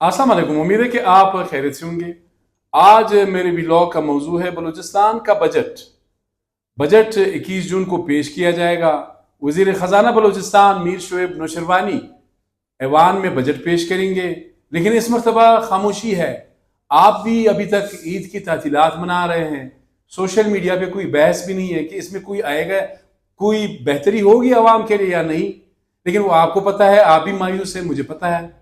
अस्सलाम वालेकुम। उम्मीद है कि आप खैरियत से होंगे। आज मेरे व्लॉग का मौजू है बलूचिस्तान का बजट। बजट 21 जून को पेश किया जाएगा। वजीर खजाना बलूचिस्तान मीर शोएब नौशरवानी ऐवान में बजट पेश करेंगे, लेकिन इस मरतबा खामोशी है। आप भी अभी तक ईद की तातीलात मना रहे हैं। सोशल मीडिया पे कोई बहस भी नहीं है कि इसमें कोई आएगा, कोई बेहतरी होगी आवाम के लिए या नहीं। लेकिन वो आपको पता है, आप भी मायूस हैं, मुझे पता है।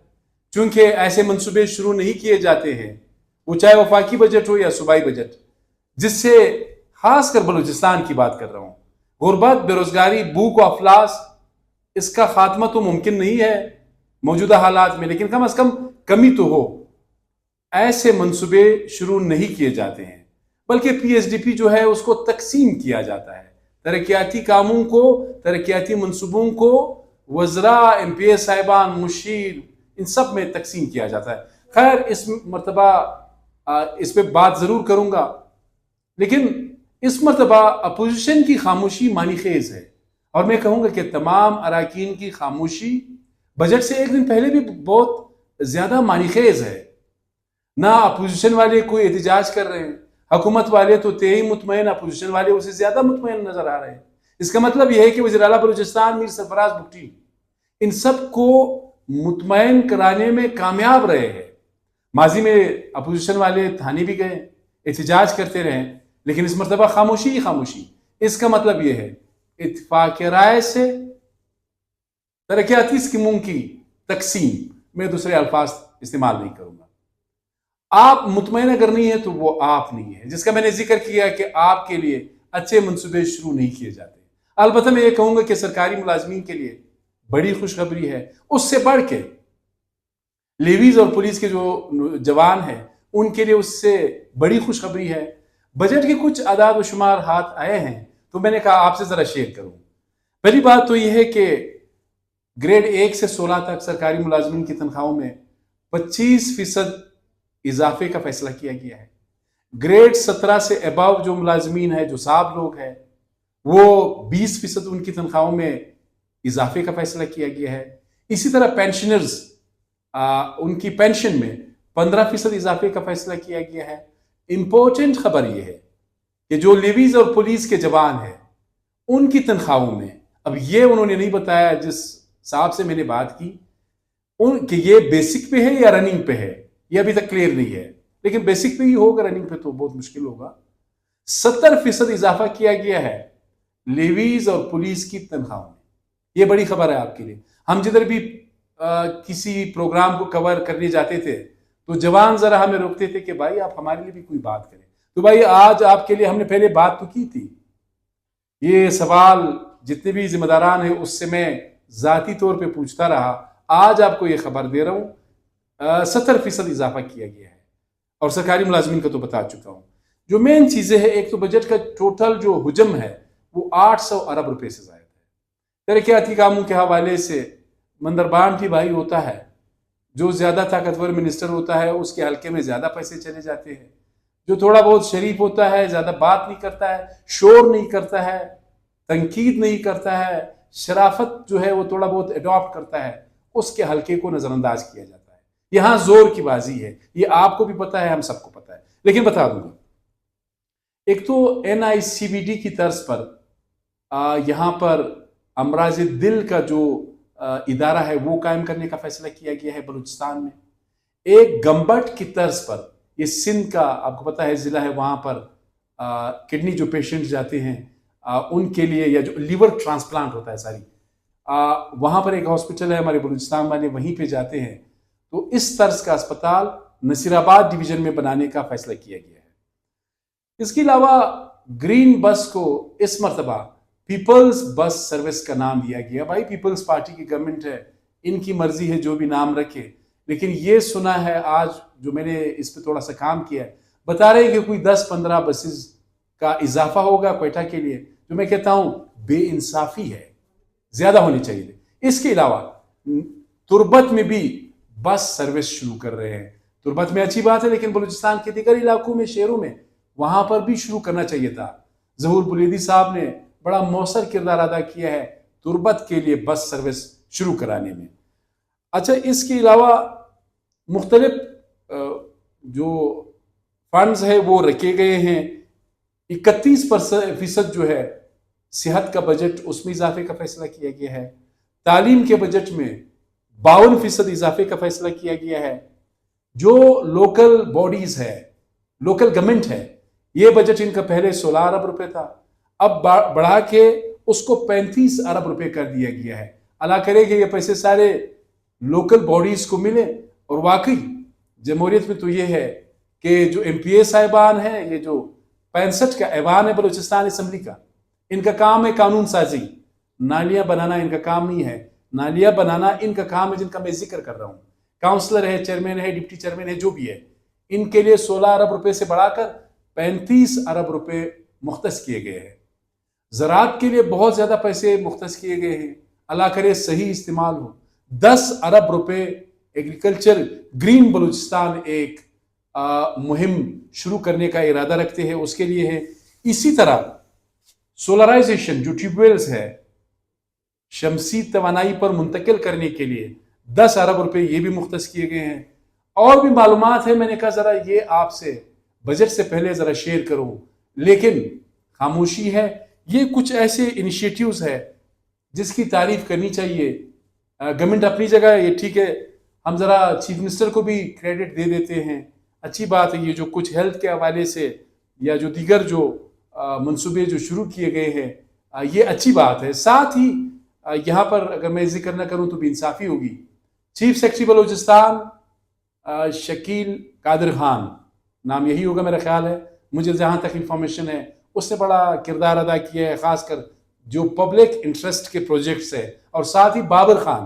चूंकि ऐसे मंसूबे शुरू नहीं किए जाते हैं, वो चाहे वफाकी बजट हो या सूबाई बजट, जिससे खासकर बलूचिस्तान की बात कर रहा हूं। गुर्बत, बेरोजगारी, भूख और अफलास, इसका खात्मा तो मुमकिन नहीं है मौजूदा हालात में, लेकिन कम से कम कमी तो हो। ऐसे मंसूबे शुरू नहीं किए जाते हैं, बल्कि पीएसडीपी जो है उसको तकसीम किया जाता है। तरक्याती कामों को, तरक्याती मंसूबों को वज़रा, एमपीए साहिबान, मुशीर, इन सब में तकसीम किया जाता है। खैर, इस मरतबा इस पे बात ज़रूर करूंगा, लेकिन इस मरतबा अपोजिशन की खामोशी मानी खेज है। और मैं कहूंगा कि तमाम अरकान की खामोशी बजट से एक दिन पहले भी बहुत ज़्यादा मानी खेज है। ना अपोजिशन वाले कोई एहतजाज कर रहे हैं, हुकूमत वाले तो तेई मुतमईन, अपोजिशन वाले उससे ज़्यादा मुतमईन नज़र आ रहे हैं। इसका मतलब यह है कि वज़ीर आला बलूचिस्तान मीर सरफराज भुट्टी इन सब को मुतमईन कराने में कामयाब रहे हैं। माजी में अपोजिशन वाले थाने भी गए, एहतजाज करते रहे, लेकिन इस मरतबा खामोशी ही खामोशी। इसका मतलब यह है इत्तेफाक राय से तरक्याती स्कीमों की तकसीम, मैं दूसरे अल्फाज इस्तेमाल नहीं करूंगा। आप मुतमईन अगर नहीं है तो वो आप नहीं है, जिसका मैंने जिक्र किया कि आपके लिए अच्छे मंसूबे शुरू नहीं किए जाते। अलबत्ता मैं ये कहूंगा कि सरकारी मुलाजमीन के लिए बड़ी खुशखबरी है। उससे बढ़ के लेवीज और पुलिस के जो जवान हैं उनके लिए उससे बड़ी खुशखबरी है। बजट के कुछ आदाद व शुमार हाथ आए हैं, तो मैंने कहा आपसे जरा शेयर करूं। पहली बात तो यह है कि ग्रेड 1 से 16 तक सरकारी मुलाजमीन की तनख्वाहों में 25% इजाफे का फैसला किया गया है। ग्रेड 17 से अबव जो मुलाजमीन है, जो साहब लोग हैं, वो 20% उनकी तनख्वाहों में इजाफे का फैसला किया गया है। इसी तरह पेंशनर्स, उनकी पेंशन में 15% इजाफे का फैसला किया गया है। इंपॉर्टेंट खबर यह है कि जो लेवीज और पुलिस के जवान हैं उनकी तनख्वाहों में, अब ये उन्होंने नहीं बताया जिस साहब से मैंने बात की, कि ये बेसिक पे है या रनिंग पे है, ये अभी तक क्लियर नहीं है। लेकिन बेसिक पे ही होगा, रनिंग पे तो बहुत मुश्किल होगा। 70% इजाफा किया गया है लेवीज और पुलिस की तनख्वाहों में। ये बड़ी खबर है आपके लिए। हम जिधर भी किसी प्रोग्राम को कवर करने जाते थे तो जवान जरा हमें रोकते थे कि भाई आप हमारे लिए भी कोई बात करें। तो भाई आज आपके लिए हमने पहले बात तो की थी। ये सवाल जितने भी जिम्मेदारान हैं उससे मैं जाती तौर पे पूछता रहा। आज आपको ये खबर दे रहा हूँ, 70% इजाफा किया गया है। और सरकारी मुलाजमीन का तो बता चुका हूँ। जो मेन चीजें हैं, एक तो बजट का टोटल जो हुजम है वो 800 अरब रुपए से ज्यादा है। तरक्याती कामों के हवाले से मंदरबान भी भाई होता है, जो ज्यादा ताकतवर मिनिस्टर होता है उसके हल्के में ज्यादा पैसे चले जाते हैं। जो थोड़ा बहुत शरीफ होता है, ज्यादा बात नहीं करता है, शोर नहीं करता है, तनकीद नहीं करता है, शराफत जो है वो थोड़ा बहुत अडॉप्ट करता है, उसके हल्के को नजरअंदाज किया जाता है। यहां जोर की बाजी है, ये आपको भी पता है, हम सबको पता है। लेकिन बता दूंगा, एक तो NICBD की तर्ज पर यहां पर अमराज दिल का जो इदारा है वो कायम करने का फैसला किया गया है बलूचिस्तान में। एक गम्बट की तर्ज पर, ये सिंध का आपको पता है जिला है, वहां पर किडनी जो पेशेंट जाते हैं उनके लिए, या जो लीवर ट्रांसप्लांट होता है सारी, वहां पर एक हॉस्पिटल है, हमारे बलूचिस्तान वाले वहीं पे जाते हैं। तो इस तर्ज का अस्पताल नसीराबाद डिवीजन में बनाने का फैसला किया गया है। इसके अलावा ग्रीन बस को इस मरतबा पीपल्स बस सर्विस का नाम दिया गया। भाई पीपल्स पार्टी की गवर्नमेंट है, इनकी मर्जी है जो भी नाम रखे। लेकिन ये सुना है आज जो मैंने इस पे थोड़ा सा काम किया है, बता रहे हैं कि कोई 10-15 बसेस का इजाफा होगा क्वेटा के लिए, जो मैं कहता हूं बेइंसाफी है, ज्यादा होनी चाहिए। इसके अलावा तुर्बत में भी बस सर्विस शुरू कर रहे हैं। तुर्बत में अच्छी बात है, लेकिन बलूचिस्तान के दीगर इलाकों में, शहरों में, वहां पर भी शुरू करना चाहिए था। जहूर बुलेदी साहब ने बड़ा मौसर किरदार अदा किया है तुर्बत के लिए बस सर्विस शुरू कराने में। अच्छा, इसके अलावा مختلف جو فنڈز ہے وہ رکھے گئے ہیں. 31% جو ہے صحت کا بجٹ، اس میں اضافے کا فیصلہ کیا گیا ہے. تعلیم کے بجٹ میں 52% اضافے کا فیصلہ کیا گیا ہے. جو لوکل باڈیز ہے، لوکل گورنمنٹ ہے، یہ بجٹ ان کا پہلے 16 ارب روپے تھا، اب بڑھا کے اس کو 35 ارب روپے کر دیا گیا ہے. اللہ کرے کہ یہ پیسے سارے لوکل باڈیز کو ملے. اور واقعی جمہوریت میں تو یہ ہے کہ جو ایم پی اے صاحبان ہیں، یہ جو 65 کا ایوان ہے بلوچستان اسمبلی کا، ان کا کام ہے قانون سازی. نالیاں بنانا ان کا کام نہیں ہے. نالیاں بنانا ان کا کام ہے جن کا میں ذکر کر رہا ہوں. کاؤنسلر ہے، چیئرمین ہے، ڈپٹی چیئرمین ہے، جو بھی ہے، ان کے لیے 16 ارب روپے سے بڑھا کر 35 ارب روپے مختص کیے گئے ہیں. زراعت کے لیے بہت زیادہ پیسے مختص کیے گئے ہیں. اللہ کرے صحیح استعمال ہو. 10 ارب روپے ایگریکلچر گرین بلوچستان ایک مہم شروع کرنے کا ارادہ رکھتے ہیں، اس کے لیے ہے. اسی طرح سولرائزیشن جو ٹیوب ویلز ہے، شمسی توانائی پر منتقل کرنے کے لیے 10 ارب روپے یہ بھی مختص کیے گئے ہیں. اور بھی معلومات ہیں، میں نے کہا ذرا یہ آپ سے بجٹ سے پہلے ذرا شیئر کروں، لیکن خاموشی ہے. یہ کچھ ایسے انیشیٹیوز ہے جس کی تعریف کرنی چاہیے. گورنمنٹ اپنی جگہ یہ ٹھیک ہے، ہم ذرا چیف منسٹر کو بھی کریڈٹ دے دیتے ہیں، اچھی بات ہے. یہ جو کچھ ہیلتھ کے حوالے سے یا جو دیگر جو منصوبے جو شروع کیے گئے ہیں، یہ اچھی بات ہے. ساتھ ہی یہاں پر اگر میں ذکر نہ کروں تو بھی انصافی ہوگی. چیف سیکرٹری بلوچستان شکیل قادر خان، نام یہی ہوگا میرا خیال ہے، مجھے جہاں تک انفارمیشن ہے، اس نے بڑا کردار ادا کیا ہے، خاص کر جو پبلک انٹرسٹ کے پروجیکٹس ہے. اور ساتھ ہی بابر خان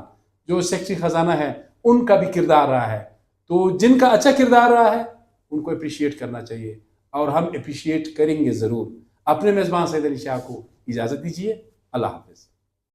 جو سیکرٹری خزانہ ہے، ان کا بھی کردار رہا ہے. تو جن کا اچھا کردار رہا ہے ان کو اپریشیٹ کرنا چاہیے، اور ہم اپریشیٹ کریں گے ضرور. اپنے میزبان سید علی شاہ کو اجازت دیجیے. اللہ حافظ.